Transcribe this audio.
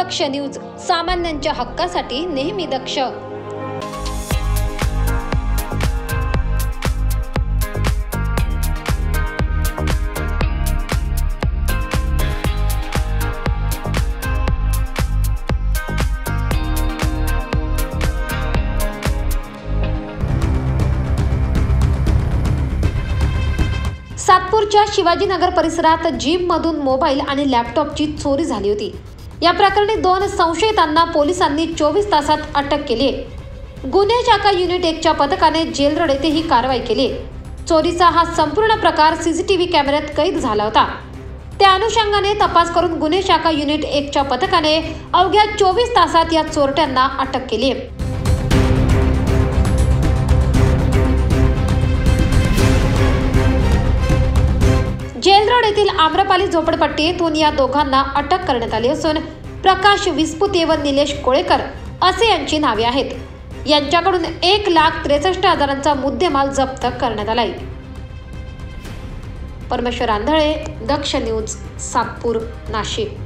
दक्ष news, सामान्यांच्या हक्कासाठी नेहमी दक्ष। सातपूरच्या शिवाजीनगर परिसरात जिममधून मोबाईल आणि लॅपटॉपची चोरी झाली होती। या प्रकरणी 2 संशयितांना पोलिसांनी 24 तासात अटक केली आहे। गुन्हे शाखा युनिट 1च्या पथकाने जेल रोड येथे ही कारवाई केली। चोरीचा हा संपूर्ण प्रकार सीसीटीव्ही कॅमेऱ्यात कैद झाला होता। त्या अनुषंगाने तपास करून गुन्हे शाखा युनिट 1च्या पथकाने अवघ्या 24 तासात या चोरट्यांना अटक केली आहे। जेल रोड येथील आम्रपाली झोपडपट्टीतून या दोघांना अटक करण्यात आली असून प्रकाश विस्पुते व निलेश कोळेकर असे यांची नावे आहेत। यांच्याकडून 1,63,000चा मुद्देमाल जप्त करण्यात आलाय। परमेश्वर आंधळे, दक्ष न्यूज, सातपूर, नाशिक।